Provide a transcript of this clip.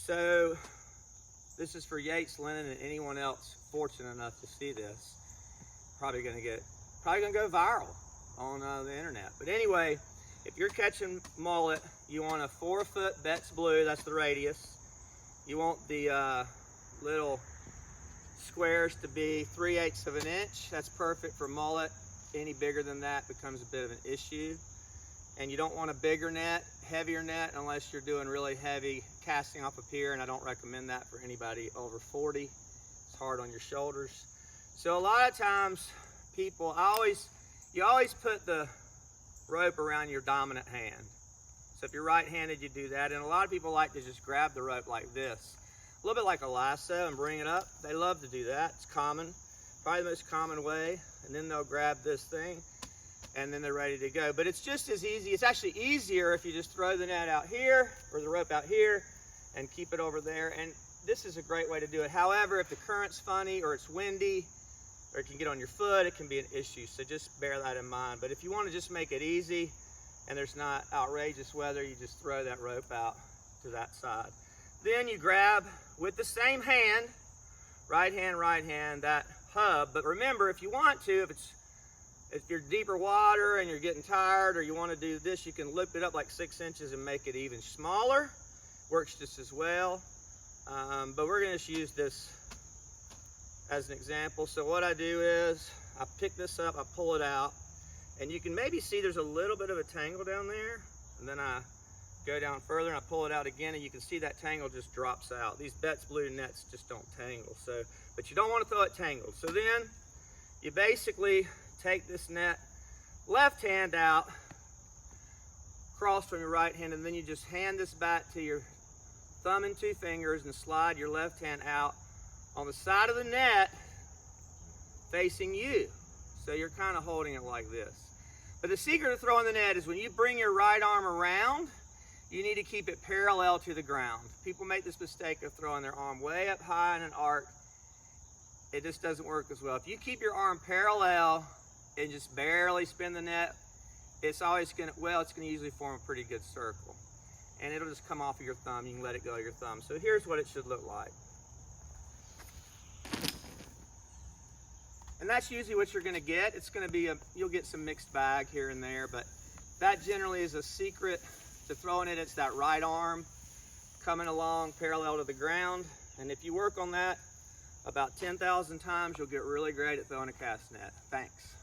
So this is for Yates, Lennon, and anyone else fortunate enough to see this. Probably gonna go viral on the internet. But anyway, if you're catching mullet, you want a 4-foot Betts Blue, that's the radius. You want the little squares to be 3/8 of an inch. That's perfect for mullet. Any bigger than that becomes a bit of an issue. And you don't want a bigger net, heavier net, unless you're doing really heavy casting off a pier, and I don't recommend that for anybody over 40. It's hard on your shoulders. So a lot of times people, you always put the rope around your dominant hand. So if you're right-handed, you do that. And a lot of people like to just grab the rope like this, a little bit like a lasso, and bring it up. They love to do that. It's common, probably the most common way. And then they'll grab this thing, and then they're ready to go. But it's just as easy. It's actually easier if you just throw the net out here or the rope out here and keep it over there. And this is a great way to do it. However, if the current's funny or it's windy or it can get on your foot, it can be an issue. So just bear that in mind. But if you want to just make it easy and there's not outrageous weather, you just throw that rope out to that side. Then you grab with the same hand, right hand, that hub. But remember, if you want to, if you're deeper water and you're getting tired or you want to do this, you can loop it up like 6 inches and make it even smaller. Works just as well. But we're going to just use this as an example. So what I do is I pick this up, I pull it out, and you can maybe see there's a little bit of a tangle down there. And then I go down further and I pull it out again, and you can see that tangle just drops out. These Betts Blue nets just don't tangle. But you don't want to throw it tangled. So then you basically take this net, left hand out, cross from your right hand, and then you just hand this back to your thumb and 2 fingers and slide your left hand out on the side of the net facing you. So you're kind of holding it like this. But the secret of throwing the net is when you bring your right arm around, you need to keep it parallel to the ground. People make this mistake of throwing their arm way up high in an arc. It just doesn't work as well. If you keep your arm parallel and just barely spin the net, it's gonna usually form a pretty good circle. And it'll just come off of your thumb. You can let it go of your thumb. So here's what it should look like. And that's usually what you're gonna get. It's gonna be you'll get some mixed bag here and there, but that generally is a secret to throwing it. It's that right arm coming along parallel to the ground. And if you work on that about 10,000 times, you'll get really great at throwing a cast net. Thanks.